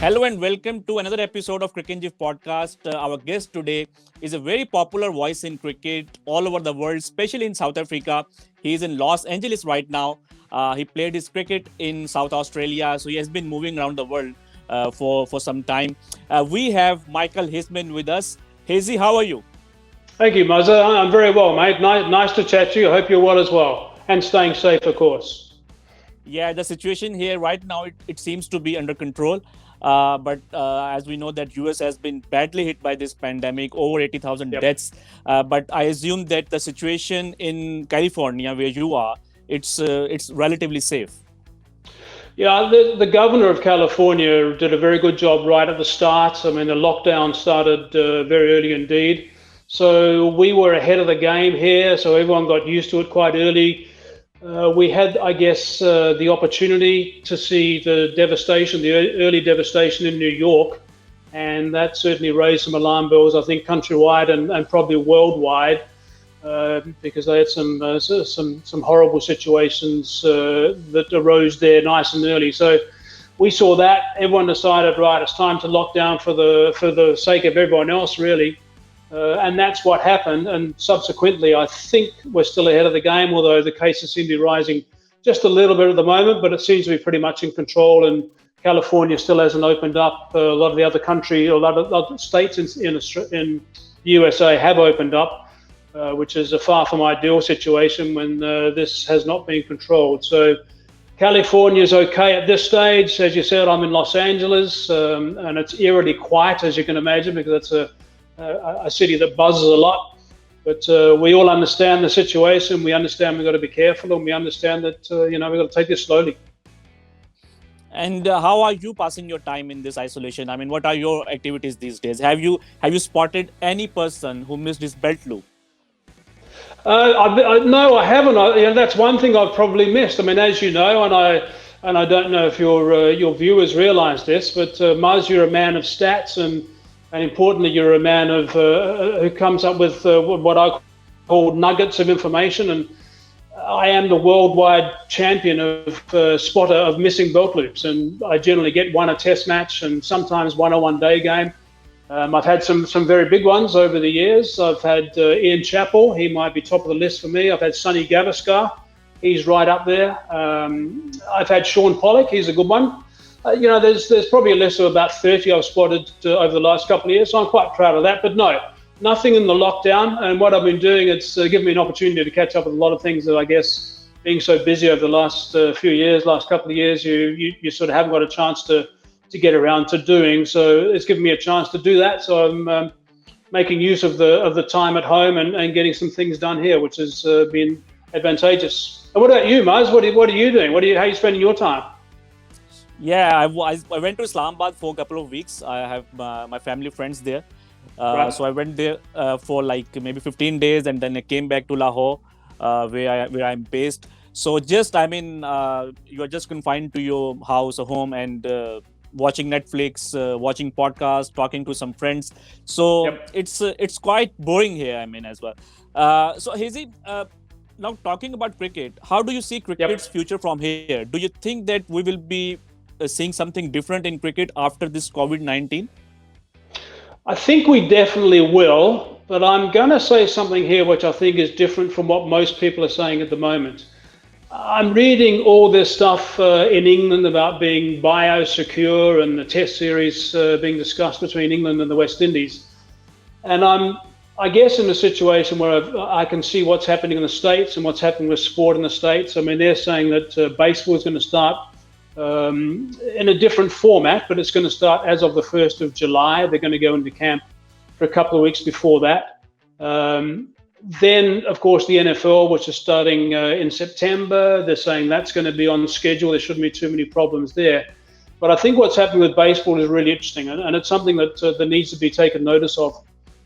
Hello and welcome to another episode of Cricingif podcast. Our guest today is a very popular voice in cricket all over the world, especially in South Africa. He is in Los Angeles right now. He played his cricket in South Australia, so he has been moving around the world for some time. We have Michael Haysman with us. Hazy, how are you? Thank you, Muzza. I'm very well, mate. Nice to chat to you. I hope you're well as well. And staying safe, of course. Yeah, the situation here right now, it seems to be under control. But as we know that US has been badly hit by this pandemic, over 80,000 deaths. But I assume that the situation in California, where you are, it's relatively safe. Yeah, the governor of California did a very good job right at the start. I mean, the lockdown started very early indeed. So we were ahead of the game here. So everyone got used to it quite early. We had, I guess, the opportunity to see the devastation, the early devastation in New York, and that certainly raised some alarm bells, I think, countrywide and probably worldwide, because they had some horrible situations that arose there nice and early. So we saw that. Everyone decided, right, it's time to lock down for the sake of everyone else, really. And that's what happened. And subsequently, I think we're still ahead of the game, although the cases seem to be rising just a little bit at the moment, but it seems to be pretty much in control. And California still hasn't opened up. A lot of the other country, a lot of other states in USA have opened up, which is a far from ideal situation when this has not been controlled. So California is okay at this stage. As you said, I'm in Los Angeles, and it's eerily quiet, as you can imagine, because it's a city that buzzes a lot, but we all understand the situation. We understand we've got to be careful, and we understand that we've got to take this slowly. And how are you passing your time in this isolation? I mean, what are your activities these days? Have you spotted any person who missed his belt loop? No, I haven't. That's one thing I've probably missed. I mean, as you know, and I don't know if your viewers realise this, but Muzz, you're a man of stats, and importantly, you're a man of who comes up with what I call nuggets of information. And I am the worldwide champion of spotter of missing belt loops. And I generally get one a test match and sometimes one a one-day game. I've had some very big ones over the years. I've had Ian Chappell. He might be top of the list for me. I've had Sonny Gavaskar. He's right up there. I've had Sean Pollock. He's a good one. There's probably a list of about 30 I've spotted over the last couple of years, so I'm quite proud of that. But no, nothing in the lockdown. And what I've been doing, it's given me an opportunity to catch up with a lot of things that I guess being so busy over the last couple of years, you sort of haven't got a chance to get around to doing. So it's given me a chance to do that. So I'm making use of the time at home and getting some things done here, which has been advantageous. And what about you, Muzz? What are you doing? How are you spending your time? Yeah, I went to Islamabad for a couple of weeks. I have my family friends there. Right. So I went there for like maybe 15 days, and then I came back to Lahore, where I'm based. So you are just confined to your house or home and watching Netflix, watching podcasts, talking to some friends. So it's quite boring here, as well. So Hazy, now talking about cricket, how do you see cricket's future from here? Do you think that we will be seeing something different in cricket after this COVID-19? I think we definitely will, but I'm going to say something here which I think is different from what most people are saying at the moment. I'm reading all this stuff in England about being biosecure and the test series being discussed between England and the West Indies. And I guess in a situation where I can see what's happening in the States and what's happening with sport in the States. I mean, they're saying that baseball is going to start in a different format, but it's going to start as of the 1st of July. They're going to go into camp for a couple of weeks before that. Then, of course, the NFL, which is starting in September, they're saying that's going to be on schedule. There shouldn't be too many problems there. But I think what's happening with baseball is really interesting, and it's something that needs to be taken notice of.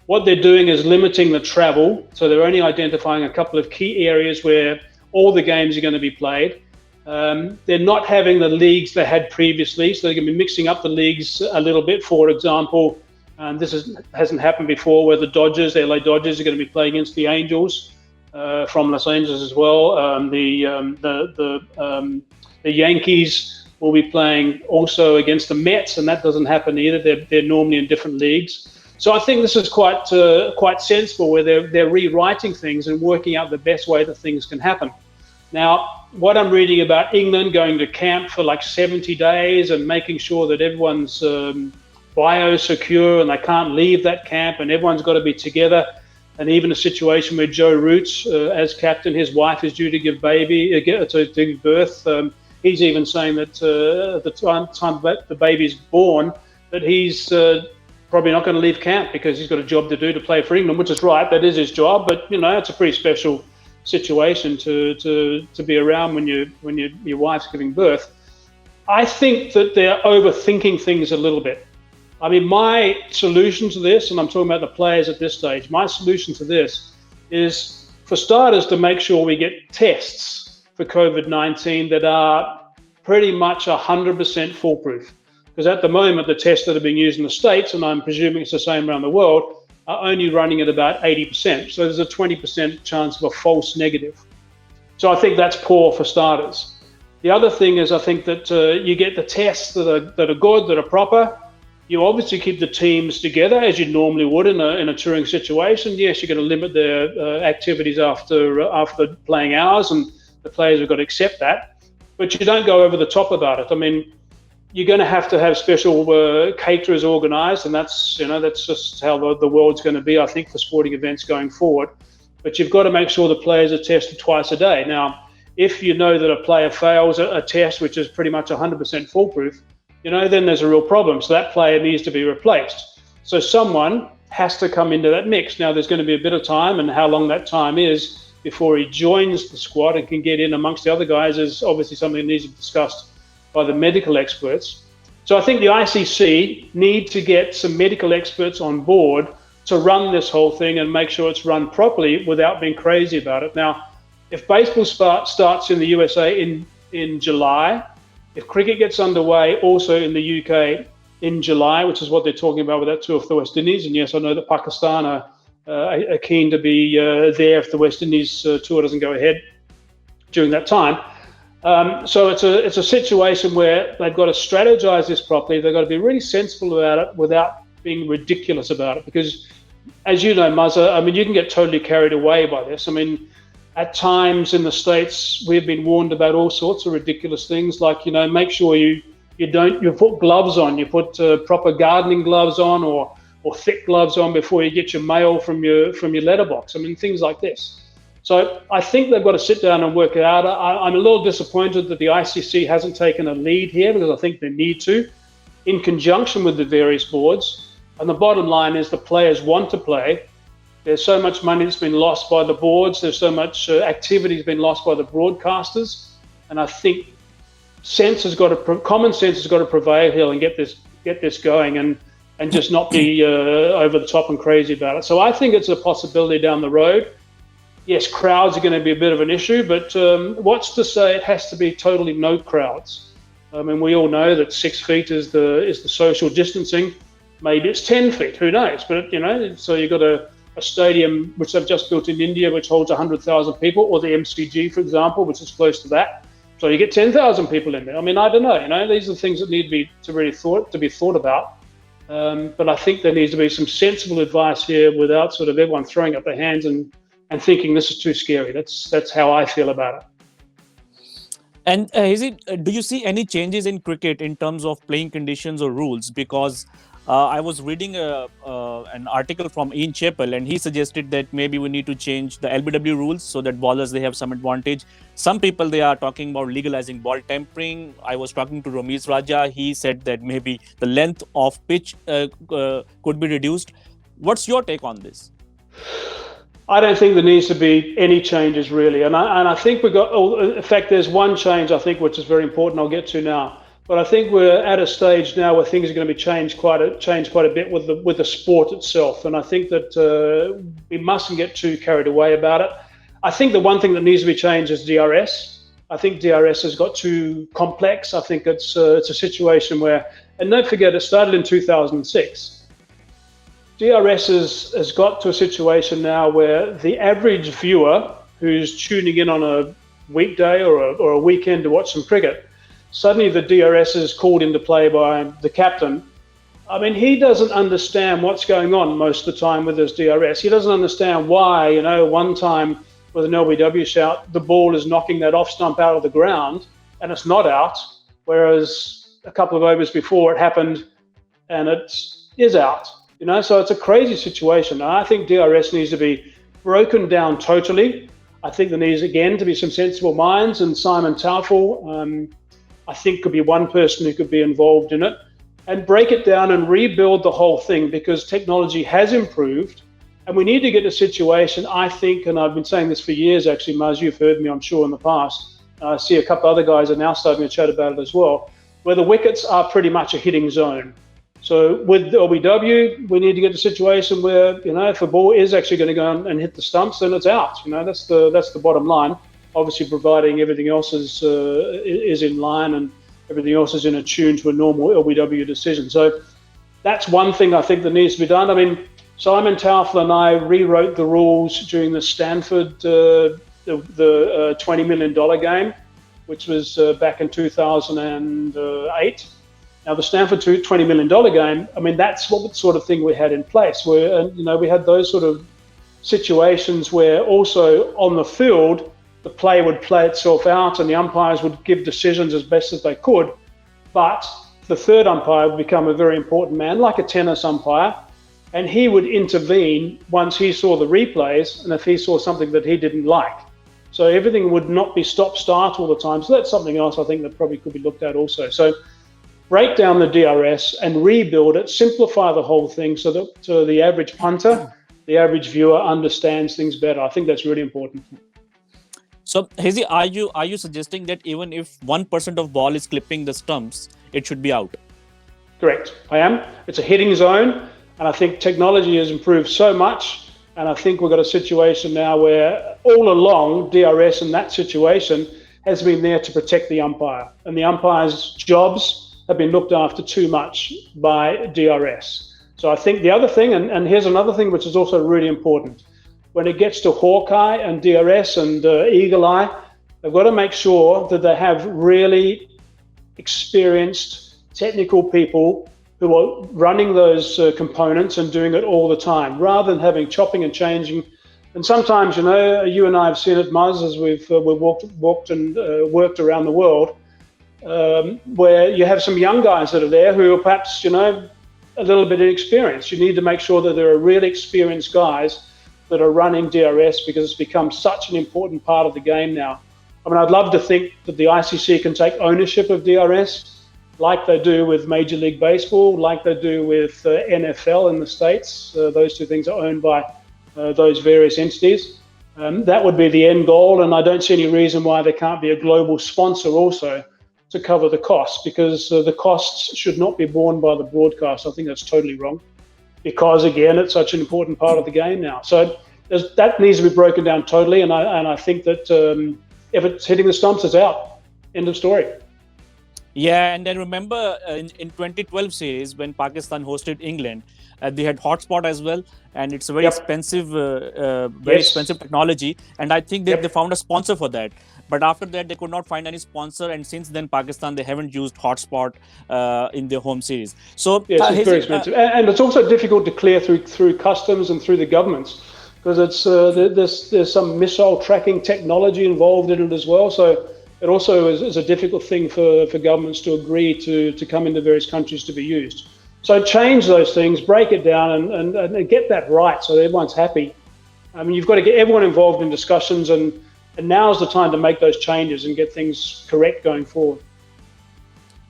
What they're doing is limiting the travel. So they're only identifying a couple of key areas where all the games are going to be played. They're not having the leagues they had previously, so they're going to be mixing up the leagues a little bit. For example, this hasn't happened before, where the LA Dodgers, are going to be playing against the Angels from Los Angeles as well. The Yankees will be playing also against the Mets, and that doesn't happen either. They're normally in different leagues. So I think this is quite sensible, where they're rewriting things and working out the best way that things can happen. Now, what I'm reading about England going to camp for like 70 days and making sure that everyone's biosecure and they can't leave that camp and everyone's got to be together. And even a situation where Joe Root, as captain, his wife is due to give birth. He's even saying that at the time that the baby's born, that he's probably not going to leave camp because he's got a job to do to play for England, which is right. That is his job. But, it's a pretty special situation to be around when your wife's giving birth. I think that they're overthinking things a little bit. I mean, my solution to this, and I'm talking about the players at this stage, my solution to this is, for starters, to make sure we get tests for COVID-19 that are pretty much 100% foolproof. Because at the moment, the tests that are being used in the States, and I'm presuming it's the same around the world, are only running at about 80%. So there's a 20% chance of a false negative. So I think that's poor for starters. The other thing is, I think that you get the tests that are good, that are proper. You obviously keep the teams together as you normally would in a touring situation. Yes, you're going to limit their activities after playing hours, and the players have got to accept that. But you don't go over the top about it. I mean, you're going to have special caterers organised, and that's just how the world's going to be, I think, for sporting events going forward. But you've got to make sure the players are tested twice a day. Now, if you know that a player fails a test, which is pretty much 100% foolproof, then there's a real problem. So that player needs to be replaced. So someone has to come into that mix. Now, there's going to be a bit of time, and how long that time is before he joins the squad and can get in amongst the other guys is obviously something that needs to be discussed by the medical experts. So I think the ICC need to get some medical experts on board to run this whole thing and make sure it's run properly without being crazy about it. Now, if baseball starts in the USA in July, if cricket gets underway also in the UK in July, which is what they're talking about with that tour of the West Indies, and yes, I know that Pakistan are keen to be there if the West Indies tour doesn't go ahead during that time. So it's a situation where they've got to strategize this properly. They've got to be really sensible about it without being ridiculous about it. Because, as you know, Muzza, I mean, you can get totally carried away by this. I mean, at times in the States, we've been warned about all sorts of ridiculous things, like, make sure you put gloves on, you put proper gardening gloves on or thick gloves on before you get your mail from your letterbox. I mean, things like this. So I think they've got to sit down and work it out. I'm a little disappointed that the ICC hasn't taken a lead here, because I think they need to, in conjunction with the various boards. And the bottom line is the players want to play. There's so much money that's been lost by the boards. There's so much activity that's been lost by the broadcasters. And I think common sense has got to prevail here and get this going and just not be over the top and crazy about it. So I think it's a possibility down the road. Yes, crowds are going to be a bit of an issue, but what's to say it has to be totally no crowds? I mean, we all know that 6 feet is the social distancing. Maybe it's 10 feet, who knows? But, so you've got a stadium which they've just built in India, which holds 100,000 people, or the MCG, for example, which is close to that. So you get 10,000 people in there. I mean, I don't know. These are things that need to be thought about. But I think there needs to be some sensible advice here without sort of everyone throwing up their hands and thinking this is too scary. That's how I feel about it. And do you see any changes in cricket in terms of playing conditions or rules? Because I was reading an article from Ian Chappell, and he suggested that maybe we need to change the LBW rules so that bowlers, they have some advantage. Some people, they are talking about legalizing ball tampering. I was talking to Ramesh Raja. He said that maybe the length of pitch could be reduced. What's your take on this? I don't think there needs to be any changes, really. And I think in fact, there's one change, I think, which is very important I'll get to now. But I think we're at a stage now where things are going to be changed quite a bit with the sport itself. And I think that we mustn't get too carried away about it. I think the one thing that needs to be changed is DRS. I think DRS has got too complex. I think it's a situation where, and don't forget, it started in 2006. DRS has got to a situation now where the average viewer who's tuning in on a weekday or a weekend to watch some cricket Suddenly the DRS is called into play by the captain. I mean, he doesn't understand what's going on most of the time with his DRS. He doesn't understand why, one time with an LBW shout, the ball is knocking that off stump out of the ground and it's not out, whereas a couple of overs before it happened and it is out. So it's a crazy situation. I think DRS needs to be broken down totally. I think there needs, again, to be some sensible minds, and Simon Taufel, I think, could be one person who could be involved in it, and break it down and rebuild the whole thing, because technology has improved, and we need to get a situation, I think, and I've been saying this for years, actually, Maz, you've heard me, I'm sure, in the past. I see a couple other guys are now starting to chat about it as well, where the wickets are pretty much a hitting zone. So with the LBW, we need to get to a situation where, if a ball is actually going to go and hit the stumps, then it's out. That's the bottom line. Obviously, providing everything else is in line and everything else is in a tune to a normal LBW decision. So that's one thing I think that needs to be done. I mean, Simon Taufel and I rewrote the rules during the Stanford, the $20 million game, which was back in 2008. Now, the Stanford $20 million game, I mean, that's what sort of thing we had in place, where, we had those sort of situations where also on the field, the play would play itself out and the umpires would give decisions as best as they could. But the third umpire would become a very important man, like a tennis umpire, and he would intervene once he saw the replays and if he saw something that he didn't like. So everything would not be stop-start all the time. So that's something else I think that probably could be looked at also. So break down the DRS and rebuild it, simplify the whole thing so that the average punter, the average viewer understands things better. I think that's really important. So, Hazy, are you suggesting that even if 1% of ball is clipping the stumps, it should be out? Correct. I am. It's a hitting zone, and I think technology has improved so much, and I think we've got a situation now where all along DRS in that situation has been there to protect the umpire, and the umpire's jobs have been looked after too much by DRS. So I think the other thing, and here's another thing which is also really important, when it gets to Hawkeye and DRS and Eagle Eye, they've got to make sure that they have really experienced technical people who are running those components and doing it all the time, rather than having chopping and changing. And sometimes, you and I have seen it, Muzz, as we've walked and worked around the world, where you have some young guys that are there who are perhaps, a little bit inexperienced. You need to make sure that there are really experienced guys that are running DRS, because it's become such an important part of the game now. I mean, I'd love to think that the ICC can take ownership of DRS like they do with Major League Baseball, like they do with NFL in the States. Those two things are owned by those various entities. That would be the end goal, and I don't see any reason why there can't be a global sponsor also to cover the costs, because the costs should not be borne by the broadcast. I think that's totally wrong, because again, it's such an important part of the game now. So that needs to be broken down totally, and I think that if it's hitting the stumps, it's out. End of story. Yeah, and then remember in 2012 series when Pakistan hosted England, they had hotspot as well, and it's a very expensive, expensive technology. And I think they found a sponsor for that. But after that, they could not find any sponsor, and since then, Pakistan, they haven't used hotspot in their home series. So yes, it's very expensive, and it's also difficult to clear through customs and through the governments, because it's there's some missile tracking technology involved in it as well. So it also is a difficult thing for governments to agree to come into various countries to be used. So change those things, break it down, and get that right so that everyone's happy. I mean, you've got to get everyone involved in discussions, and now's the time to make those changes and get things correct going forward.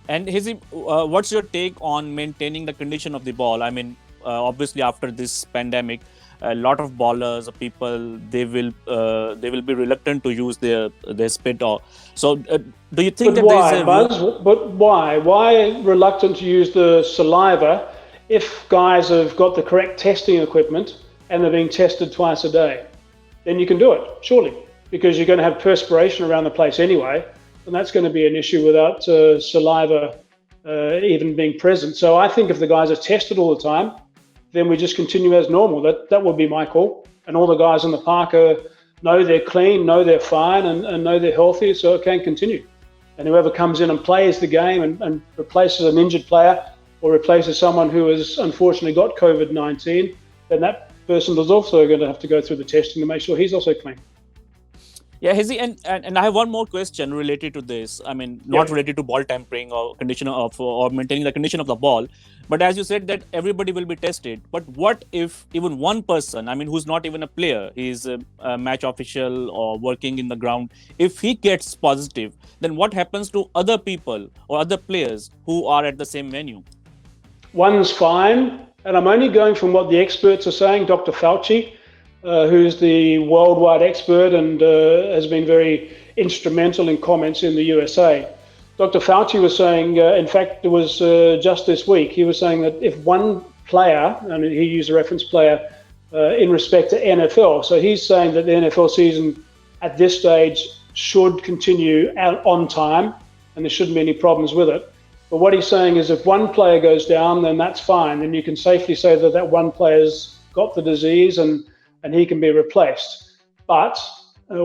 And Hazy, what's your take on maintaining the condition of the ball? I mean, obviously after this pandemic, a lot of bowlers or people, they will be reluctant to use their spit. So do you think But why? Why reluctant to use the saliva if guys have got the correct testing equipment and they're being tested twice a day? Then you can do it, surely, because you're going to have perspiration around the place anyway, and that's going to be an issue without saliva even being present. So I think if the guys are tested all the time, then we just continue as normal. That would be my call. And all the guys in the park know they're clean, know they're fine, and know they're healthy, so it can continue. and whoever comes in and plays the game and replaces an injured player or replaces someone who has unfortunately got COVID-19, then that person is also going to have to go through the testing to make sure he's also clean. Yeah, Hazy, and I have one more question related to this. I mean, not related to ball tampering or condition of or maintaining the condition of the ball, but as you said that everybody will be tested. But what if even one person, I mean, who's not even a player, he's a match official or working in the ground, if he gets positive, then what happens to other people or other players who are at the same venue? One's fine, and I'm only going from what the experts are saying. Dr. Fauci, who's the worldwide expert and has been very instrumental in comments in the USA. Dr. Fauci was saying, in fact, it was just this week, he was saying that if one player, and he used a reference player in respect to NFL, so he's saying that the NFL season at this stage should continue on time and there shouldn't be any problems with it. But what he's saying is if one player goes down, then that's fine. Then you can safely say that that one player's got the disease and he can be replaced, or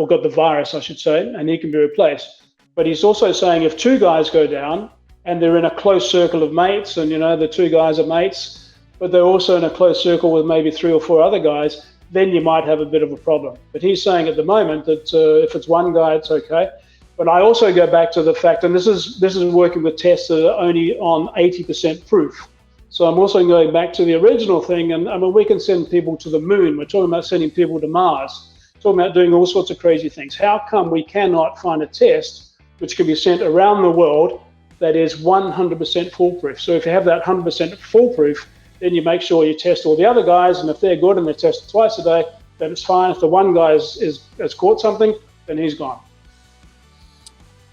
got the virus, I should say, and he can be replaced. But he's also saying if two guys go down and they're in a close circle of mates, and the two guys are mates, but they're also in a close circle with maybe 3 or 4 other guys, then you might have a bit of a problem. But he's saying at the moment that if it's one guy, it's okay. But I also go back to the fact, and this is working with tests that are only on 80% proof. So I'm also going back to the original thing, and I mean, we can send people to the moon. We're talking about sending people to Mars. We're talking about doing all sorts of crazy things. How come we cannot find a test which can be sent around the world that is 100% foolproof? So if you have that 100% foolproof, then you make sure you test all the other guys, and if they're good and they're tested twice a day, then it's fine. If the one guy has caught something, then he's gone.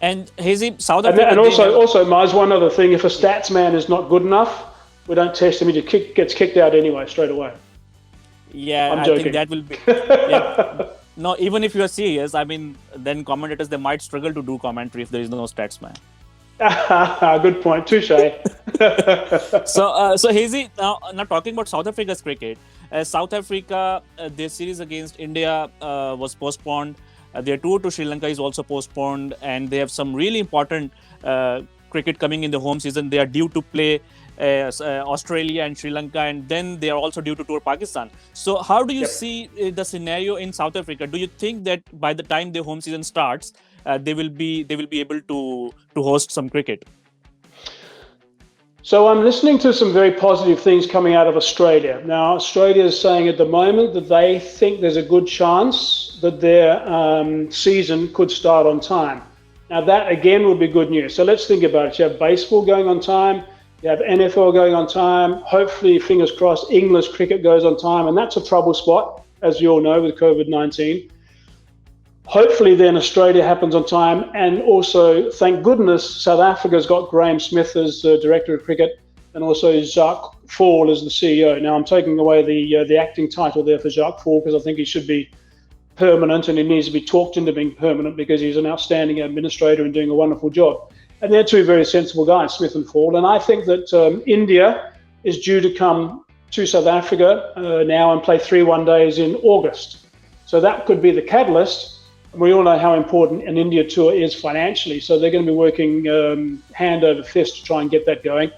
And Hazy, South Africa... And also, Mars, one other thing, if a stats man is not good enough, we don't test him, he gets kicked out anyway, straight away. Yeah, I'm joking. I think that will be... Yeah. No, even if you are serious, I mean, then commentators, they might struggle to do commentary if there is no stats man. Good point, touche. So Hazy, now talking about South Africa's cricket, South Africa, their series against India was postponed. Their tour to Sri Lanka is also postponed, and they have some really important cricket coming in the home season. They are due to play Australia and Sri Lanka, and then they are also due to tour Pakistan. So how do you see the scenario in South Africa? Do you think that by the time the home season starts, they will be able to host some cricket? So I'm listening to some very positive things coming out of Australia. Now, Australia is saying at the moment that they think there's a good chance that their season could start on time. Now, that again would be good news. So let's think about it. You have baseball going on time. You have NFL going on time. Hopefully, fingers crossed, English cricket goes on time. And that's a trouble spot, as you all know, with COVID-19. Hopefully then Australia happens on time, and also, thank goodness, South Africa's got Graham Smith as Director of Cricket, and also Jacques Fall as the CEO. Now I'm taking away the acting title there for Jacques Fall because I think he should be permanent, and he needs to be talked into being permanent because he's an outstanding administrator and doing a wonderful job. And they're two very sensible guys, Smith and Fall. And I think that India is due to come to South Africa now and play 3 one-days in August. So that could be the catalyst. We all know how important an India tour is financially, so they're going to be working hand over fist to try and get that going.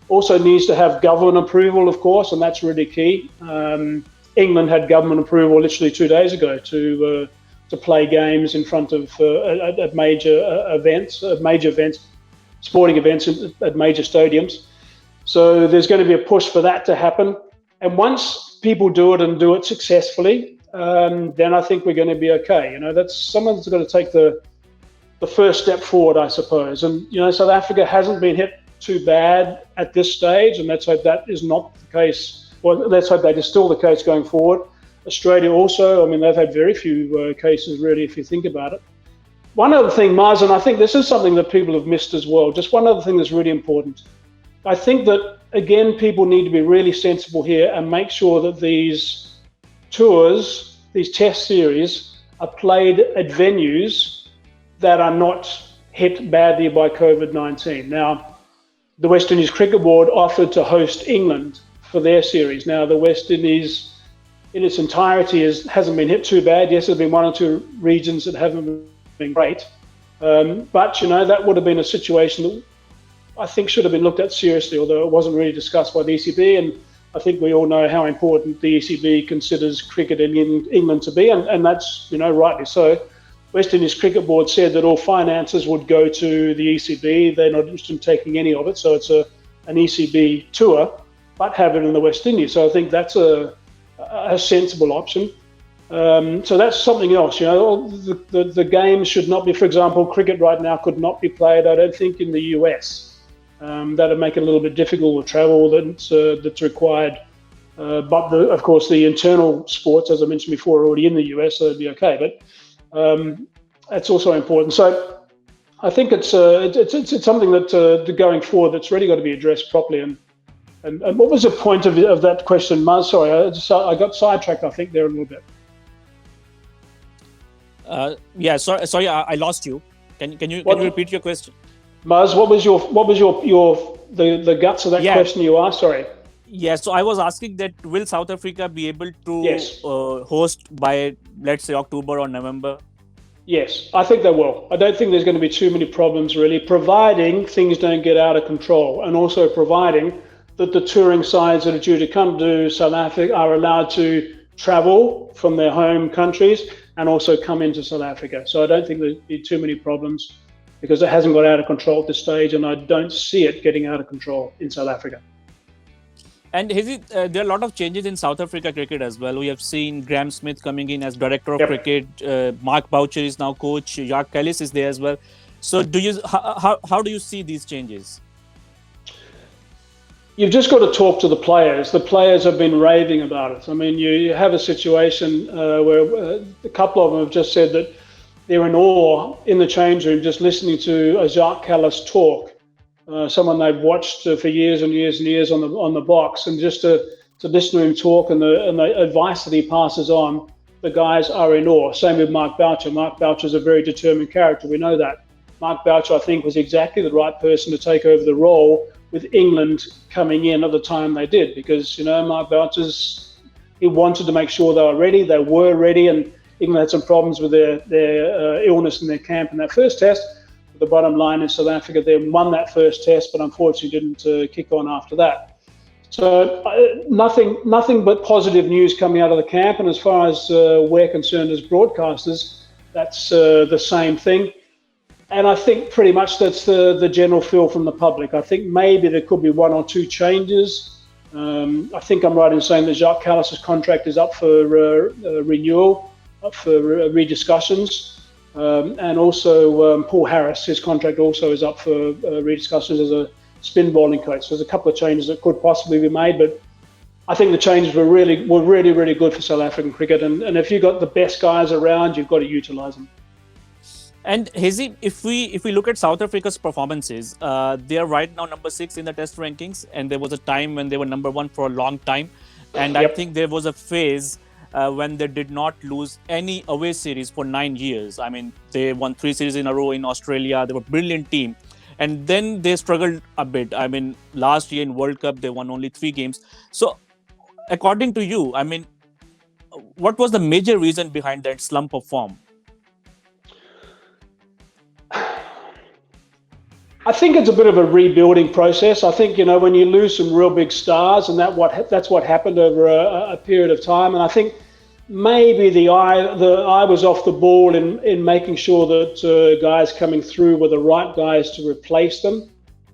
Also needs to have government approval, of course, and that's really key. England had government approval literally 2 days ago to play games in front of at major events, sporting events at major stadiums. So there's going to be a push for that to happen. And once people do it and do it successfully, then I think we're going to be okay. That's someone's got to take the first step forward, I suppose. And South Africa hasn't been hit too bad at this stage, and let's hope that is not the case. Well, let's hope that is still the case going forward. Australia also, I mean, they've had very few cases really, if you think about it. One other thing, Mars, and I think this is something that people have missed as well. Just one other thing that's really important. I think that again, people need to be really sensible here and make sure that these tours, these test series, are played at venues that are not hit badly by COVID-19. Now, the West Indies Cricket Board offered to host England for their series. Now, the West Indies in its entirety hasn't been hit too bad. Yes, there have been 1 or 2 regions that haven't been great. But, that would have been a situation that I think should have been looked at seriously, although it wasn't really discussed by the ECB. And I think we all know how important the ECB considers cricket in England to be, and that's, rightly so. West Indies Cricket Board said that all finances would go to the ECB. They're not interested in taking any of it, so it's an ECB tour, but have it in the West Indies. So I think that's a sensible option. So that's something else. The game should not be, for example, cricket right now could not be played, I don't think, in the US. That would make it a little bit difficult with travel that's required. But of course, the internal sports, as I mentioned before, are already in the US, so it'd be okay. But that's also important. So I think it's something that going forward that's really got to be addressed properly. And what was the point of that question, Maz? Sorry, I got sidetracked, I think, there a little bit. Sorry, I lost you. Can you repeat your question? Maz, what was the guts of that question you asked? Sorry. Yeah, so I was asking that will South Africa be able to host by, let's say, October or November? Yes, I think they will. I don't think there's going to be too many problems, really, providing things don't get out of control, and also providing that the touring sides that are due to come to South Africa are allowed to travel from their home countries and also come into South Africa. So I don't think there'll be too many problems, because it hasn't got out of control at this stage, and I don't see it getting out of control in South Africa. And there are a lot of changes in South Africa cricket as well. We have seen Graham Smith coming in as director of cricket. Mark Boucher is now coach. Jacques Kallis is there as well. So how do you see these changes? You've just got to talk to the players. The players have been raving about it. I mean, you have a situation where a couple of them have just said that they're in awe in the change room just listening to Jacques Kallis talk. Someone they've watched for years and years and years on the box, and just to listen to him talk and the advice that he passes on, the guys are in awe. Same with Mark Boucher. Mark Boucher is a very determined character. We know that. Mark Boucher, I think, was exactly the right person to take over the role with England coming in at the time they did, because Mark Boucher, he wanted to make sure they were ready. They were ready, and England had some problems with their illness in their camp in that first test. The bottom line is South Africa then won that first test, but unfortunately didn't kick on after that. So nothing but positive news coming out of the camp. And as far as we're concerned as broadcasters, that's the same thing. And I think pretty much that's the general feel from the public. I think maybe there could be one or two changes. I think I'm right in saying that Jacques Kallis' contract is up for renewal, up for rediscussions. And also Paul Harris, his contract also is up for rediscussions as a spin bowling coach. So there's a couple of changes that could possibly be made, but I think the changes were really good for South African cricket. And if you've got the best guys around, you've got to utilise them. And Hazy, if we look at South Africa's performances, they are right now number 6 in the Test rankings, and there was a time when they were number 1 for a long time. And I think there was a phase when they did not lose any away series for 9 years. I mean, they won 3 series in a row in Australia. They were a brilliant team. And then they struggled a bit. I mean, last year in World Cup, they won only 3 games. So according to you, I mean, what was the major reason behind that slump of form? I think it's a bit of a rebuilding process. I think, when you lose some real big stars, and that's what happened over a period of time. And I think maybe the eye was off the ball in making sure that guys coming through were the right guys to replace them.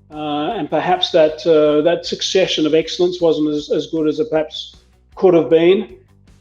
And perhaps that succession of excellence wasn't as good as it perhaps could have been.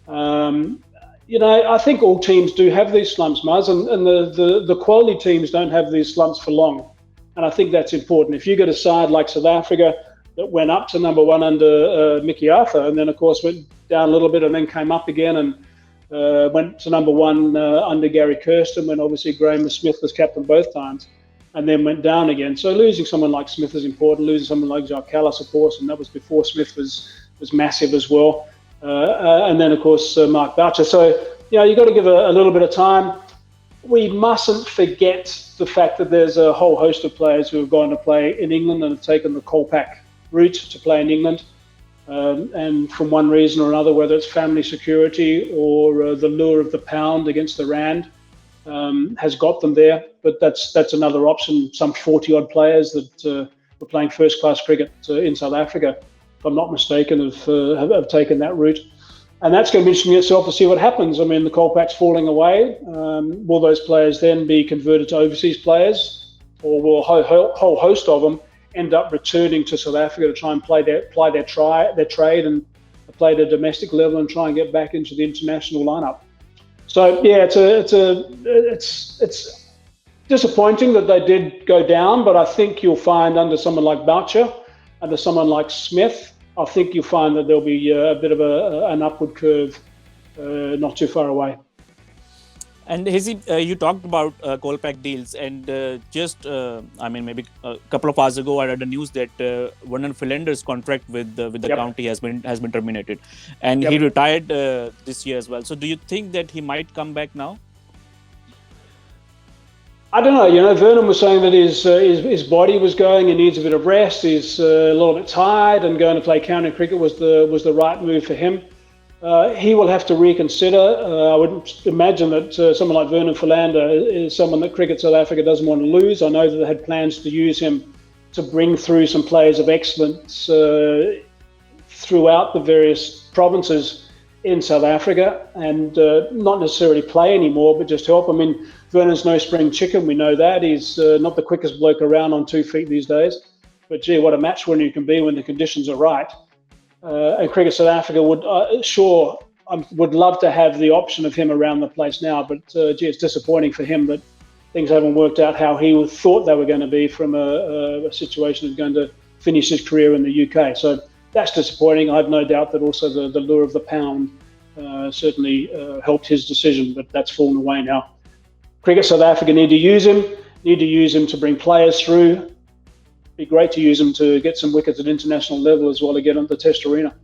I think all teams do have these slumps, Muzz, and the quality teams don't have these slumps for long. And I think that's important. If you get a side like South Africa that went up to number 1 under Mickey Arthur, and then of course went down a little bit and then came up again and went to number 1 under Gary Kirsten, when obviously Graham Smith was captain both times, and then went down again. So losing someone like Smith is important. Losing someone like Jacques Kallis, of course, and that was before Smith was massive as well. And then of course Mark Boucher. So you've got to give a little bit of time. We mustn't forget the fact that there's a whole host of players who have gone to play in England and have taken the Kolpak route to play in England. And from one reason or another, whether it's family security or the lure of the pound against the rand, has got them there. But that's another option. Some 40-odd players that were playing first-class cricket in South Africa, if I'm not mistaken, have taken that route. And that's going to be interesting itself to see what happens. I mean, the Kolpak's falling away. Will those players then be converted to overseas players, or will a whole host of them end up returning to South Africa to try and ply their trade and play at a domestic level and try and get back into the international lineup? So yeah, it's disappointing that they did go down, but I think you'll find under someone like Boucher, under someone like Smith, I think you'll find that there'll be a bit of an upward curve not too far away. And Hazy, you talked about Kolpak deals, and maybe a couple of hours ago, I read the news that Vernon Philander's contract with the county has been terminated, and he retired this year as well. So, do you think that he might come back now? I don't know. Vernon was saying that his body was going. He needs a bit of rest. He's a little bit tired, and going to play county cricket was the right move for him. He will have to reconsider. I would imagine that someone like Vernon Philander is someone that Cricket South Africa doesn't want to lose. I know that they had plans to use him to bring through some players of excellence throughout the various provinces in South Africa, and not necessarily play anymore, but just help. I mean, Vernon's no spring chicken. We know that. He's not the quickest bloke around on 2 feet these days. But gee, what a match winner you can be when the conditions are right. And Cricket South Africa would love to have the option of him around the place now, but it's disappointing for him that things haven't worked out how he thought they were going to be from a situation that's going to finish his career in the UK. So that's disappointing. I have no doubt that also the lure of the pound certainly helped his decision, but that's fallen away now. Cricket South Africa need to use him to bring players through. Be great to use him to get some wickets at international level as well, again on the Test arena.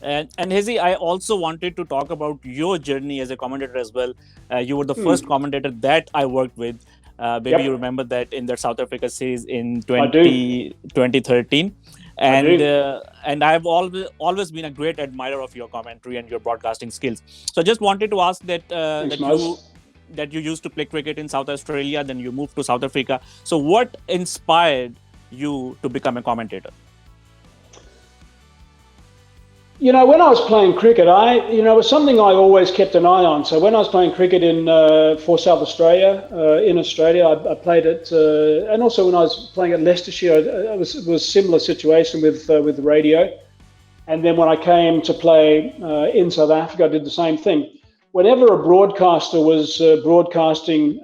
And Hazy, I also wanted to talk about your journey as a commentator as well. You were the first commentator that I worked with. Maybe you remember that in the South Africa series in 2013. And I've always been a great admirer of your commentary and your broadcasting skills. So I just wanted to ask that you used to play cricket in South Australia, then you moved to South Africa. So what inspired you to become a commentator? When I was playing cricket, it was something I always kept an eye on. So when I was playing cricket for South Australia, in Australia, I played it, and also when I was playing at Leicestershire, it was a similar situation with radio. And then when I came to play in South Africa, I did the same thing. Whenever a broadcaster was broadcasting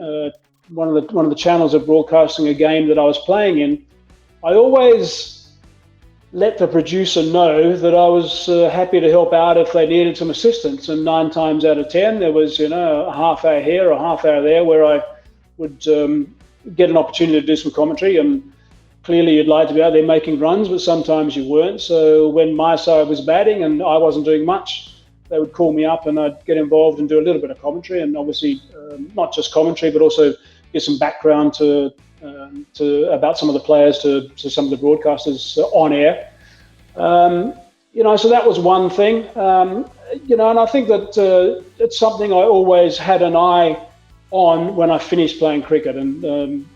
one of the channels of broadcasting a game that I was playing in, I always let the producer know that I was happy to help out if they needed some assistance. And 9 times out of 10, there was a half hour here or a half hour there where I would get an opportunity to do some commentary. And clearly you'd like to be out there making runs, but sometimes you weren't. So when my side was batting and I wasn't doing much, they would call me up and I'd get involved and do a little bit of commentary, and obviously not just commentary, but also give some background to about some of the players to some of the broadcasters on air. So that was one thing. And I think that it's something I always had an eye on when I finished playing cricket, and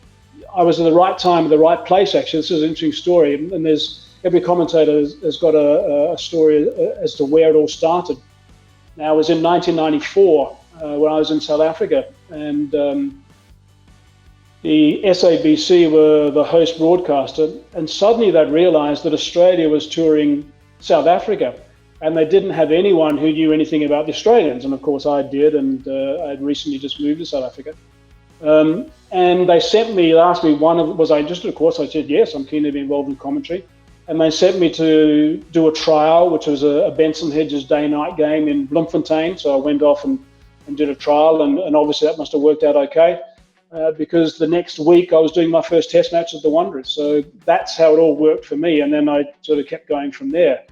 I was at the right time, at the right place. Actually, this is an interesting story, and every commentator has got a story as to where it all started. Now, it was in 1994 when I was in South Africa, and the SABC were the host broadcaster, and suddenly they realised that Australia was touring South Africa, and they didn't have anyone who knew anything about the Australians. And of course I did, and I'd recently just moved to South Africa. And they asked me, was I interested? Of course I said yes, I'm keen to be involved in commentary. And they sent me to do a trial, which was a Benson Hedges day-night game in Bloemfontein. So I went off and did a trial, and obviously that must have worked out okay, because the next week I was doing my first test match at the Wanderers. So that's how it all worked for me, and then I sort of kept going from there.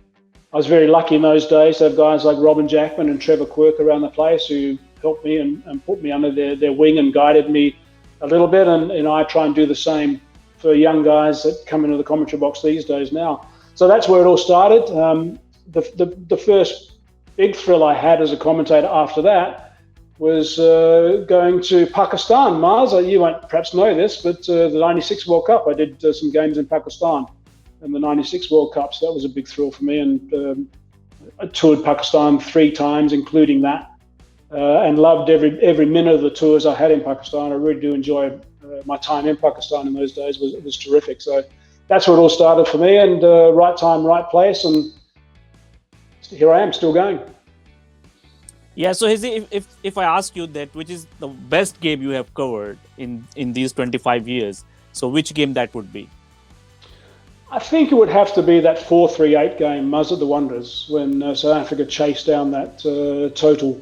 I was very lucky in those days to have guys like Robin Jackman and Trevor Quirk around the place who helped me and put me under their wing and guided me a little bit, and I try and do the same for young guys that come into the commentary box these days now. So that's where it all started. The first big thrill I had as a commentator after that was going to Pakistan. Mars, you won't perhaps know this, but the 96 World Cup, I did some games in Pakistan in the 96 World Cup, so that was a big thrill for me. And I toured Pakistan 3 times, including that, and loved every minute of the tours I had in Pakistan. I really do enjoy my time in Pakistan in those days. It was terrific. So that's where it all started for me, and right time, right place, and here I am, still going. Yeah, so if I ask you that, which is the best game you have covered in these 25 years, so which game that would be? I think it would have to be that 4-3-8 game, Muzz at the Wanderers, when South Africa chased down that total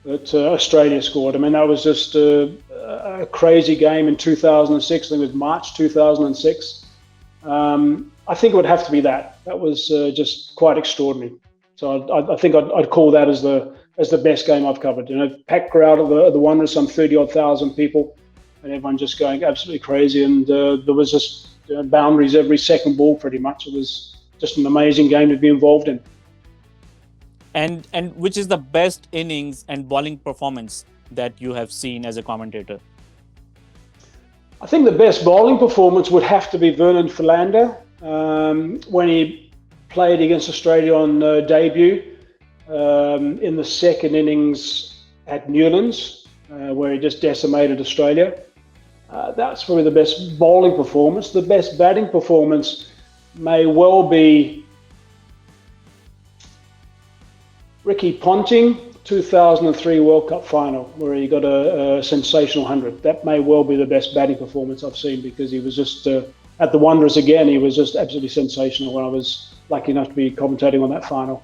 that Australia scored. I mean, that was just a crazy game in 2006. I think it was March 2006. I think it would have to be that. That was just quite extraordinary. So I think I'd call that as the best game I've covered. You know, packed crowd at the Wanderers, some 30-odd thousand people, and everyone just going absolutely crazy. And there was just boundaries every second ball, pretty much. It was just an amazing game to be involved in. And which is the best innings and bowling performance that you have seen as a commentator? I think the best bowling performance would have to be Vernon Philander when he played against Australia on debut in the second innings at Newlands, where he just decimated Australia. That's probably the best bowling performance. The best batting performance may well be Ricky Ponting, 2003 World Cup final, where he got a sensational 100. That may well be the best batting performance I've seen, because he was just, at the Wanderers again, he was just absolutely sensational when I was lucky enough to be commentating on that final.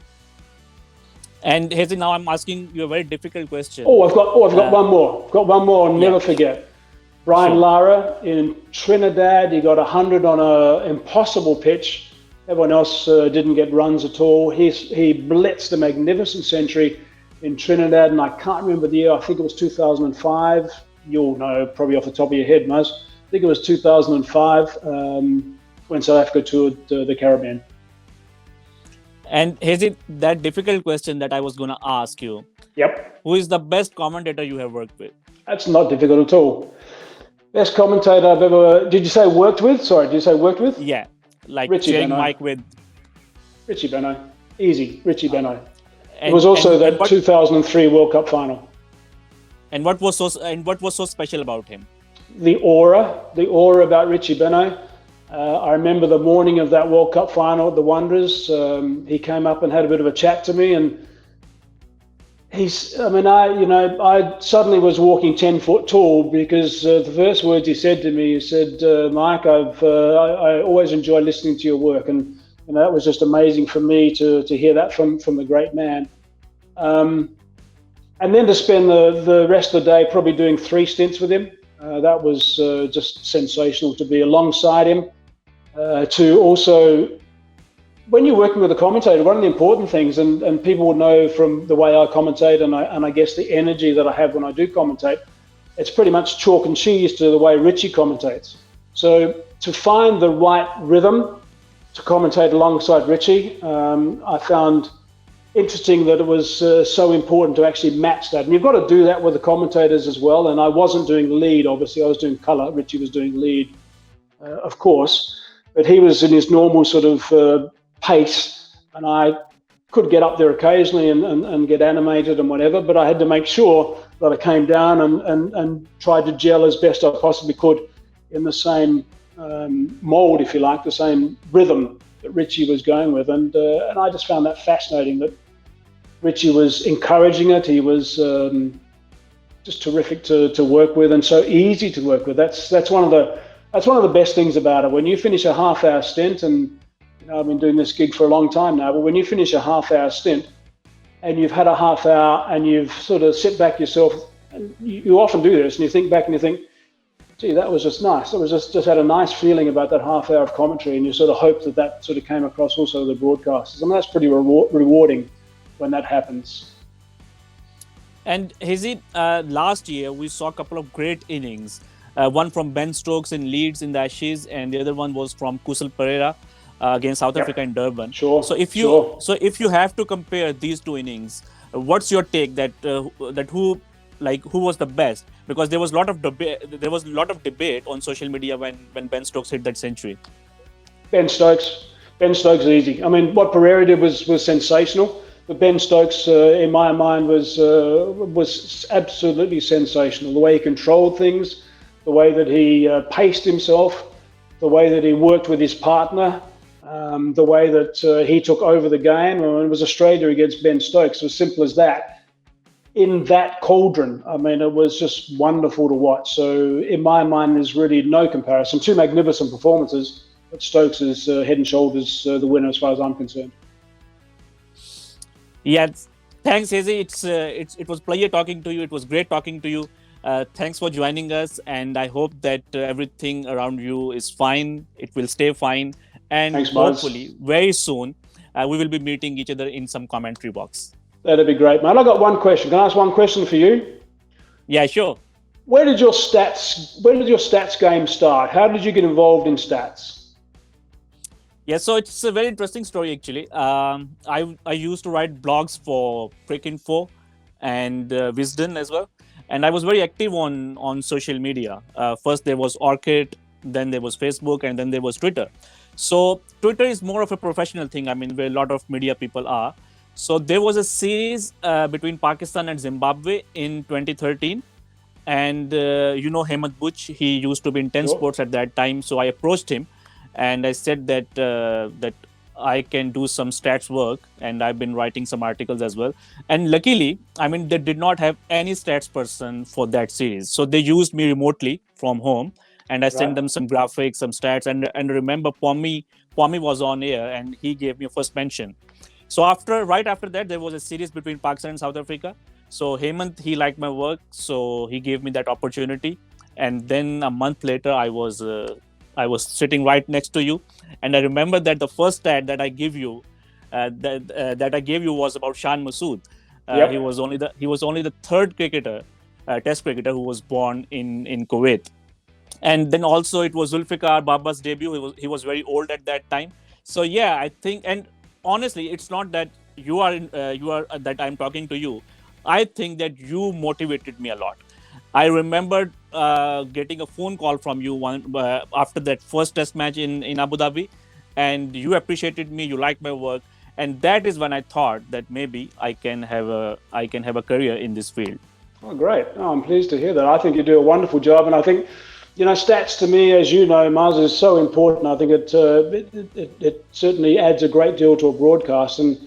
And Haysman, now I'm asking you a very difficult question. I've got one more. I've got one more, I'll never forget. Brian Lara in Trinidad, he got 100 on an impossible pitch. Everyone else didn't get runs at all. He blitzed a magnificent century in Trinidad, and I can't remember the year. I think it was 2005. You'll know probably off the top of your head, Muzz. I think it was 2005 when South Africa toured the Caribbean. And Haysman, that difficult question that I was going to ask you. Yep. Who is the best commentator you have worked with? That's not difficult at all. Best commentator I've ever... Did you say worked with? Sorry, did you say worked with? Yeah. Like Richie sharing Benaud. mic with Richie Benaud. Easy, Richie Benaud. It was also that 2003 World Cup final. And what was so special about him? The aura about Richie Benaud. I remember the morning of that World Cup final at the Wanderers. He came up and had a bit of a chat to me, and I suddenly was walking 10 foot tall, because the first words he said to me, he said, Mike, I always enjoy listening to your work. And that was just amazing for me to hear that from the great man. And then to spend the rest of the day probably doing 3 stints with him. That was just sensational to be alongside him. To also, when you're working with a commentator, one of the important things, and people will know from the way I commentate, and I guess the energy that I have when I do commentate, it's pretty much chalk and cheese to the way Richie commentates. So to find the right rhythm to commentate alongside Richie, I found interesting that it was so important to actually match that. And you've got to do that with the commentators as well. And I wasn't doing lead, obviously. I was doing colour. Richie was doing lead, of course. But he was in his normal sort of pace, and I could get up there occasionally and get animated and whatever, but I had to make sure that I came down and tried to gel as best I possibly could in the same mold, if you like, the same rhythm that Richie was going with. And I just found that fascinating, that Richie was encouraging it. He was just terrific to work with, and so easy to work with. That's one of the best things about it. When you finish a half-hour stint, and I've been doing this gig for a long time now, but when you finish a half-hour stint and you've had a half hour and you've sort of sit back yourself, and you often do this, and you think back and you think, gee, that was just nice. It was just had a nice feeling about that half hour of commentary, and you sort of hope that sort of came across also the broadcasters. I mean, that's pretty rewarding when that happens. And Hazy, last year we saw a couple of great innings. One from Ben Stokes in Leeds in the Ashes, and the other one was from Kusal Perera against South Africa in Durban. Sure. So if you have to compare these two innings, what's your take that who like who was the best, because there was a lot of debate. There was a lot of debate on social media when Ben Stokes hit that century. Ben Stokes. Ben Stokes is easy. I mean, what Pereira did was sensational, but Ben Stokes, in my mind, was absolutely sensational. The way he controlled things, the way that he paced himself, the way that he worked with his partner, the way that he took over the game. I mean, it was Australia against Ben Stokes. It was simple as that. In that cauldron, I mean, it was just wonderful to watch. So, in my mind, there's really no comparison. Two magnificent performances, but Stokes is head and shoulders the winner as far as I'm concerned. Yeah, thanks, Hazy. It was pleasure talking to you. It was great talking to you. Thanks for joining us, and I hope that everything around you is fine. It will stay fine, and Thanks, hopefully, very soon, we will be meeting each other in some commentary box. That'd be great, mate. I got one question. Can I ask one question for you? Yeah, sure. Where did your stats game start? How did you get involved in stats? Yeah, so it's a very interesting story actually. I used to write blogs for Cricingif and Wisden as well, and I was very active on social media. First there was Orchid, then there was Facebook, and then there was Twitter. So Twitter is more of a professional thing. I mean, where a lot of media people are. So there was a series between Pakistan and Zimbabwe in 2013. And Haymad Buch, he used to be in 10 Sports at that time. So I approached him and I said that I can do some stats work, and I've been writing some articles as well. And luckily, I mean, they did not have any stats person for that series. So they used me remotely from home, and I sent them some graphics, some stats. And remember, Pommy was on air and he gave me a first mention. So right after that, there was a series between Pakistan and South Africa. So Hemant, he liked my work, so he gave me that opportunity. And then a month later, I was sitting right next to you, and I remember that the first stat that I gave you, was about Shan Masood. He was only the third Test cricketer who was born in Kuwait. And then also it was Zulfikar Baba's debut. He was very old at that time. So yeah, I think, and honestly, it's not that you are that I'm talking to you. I think that you motivated me a lot. I remember getting a phone call from you after that first Test match in Abu Dhabi, and you appreciated me. You liked my work, and that is when I thought that maybe I can have a career in this field. Oh, great! Oh, I'm pleased to hear that. I think you do a wonderful job, and I think, stats to me, as you know, Maz, is so important. I think it certainly adds a great deal to a broadcast, and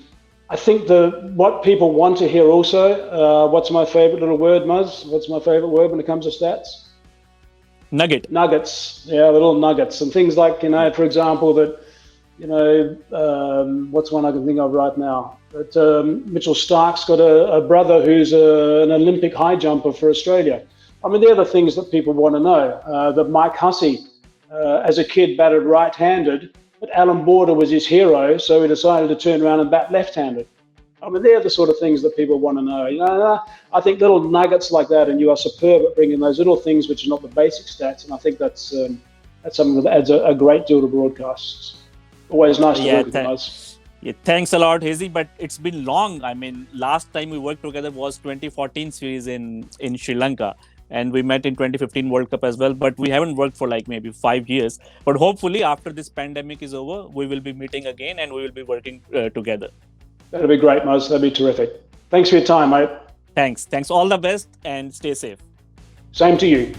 I think what people want to hear also. What's my favourite little word, Maz? What's my favourite word when it comes to stats? Nuggets. Yeah, little nuggets and things like, for example, that, what's one I can think of right now? That Mitchell Stark's got a brother who's an Olympic high jumper for Australia. I mean, they're the things that people want to know. That Mike Hussey, as a kid, batted right-handed, but Alan Border was his hero, so he decided to turn around and bat left-handed. I mean, they're the sort of things that people want to know. I think little nuggets like that, and you are superb at bringing those little things which are not the basic stats, and I think that's something that adds a great deal to broadcasts. Always nice to work with you guys. Yeah, thanks a lot, Hazy, but it's been long. I mean, last time we worked together was 2014 series in Sri Lanka. And we met in 2015 World Cup as well, but we haven't worked for like maybe 5 years. But hopefully after this pandemic is over, we will be meeting again and we will be working together. That'll be great, Maz. That'll be terrific. Thanks for your time, mate. Thanks. All the best and stay safe. Same to you.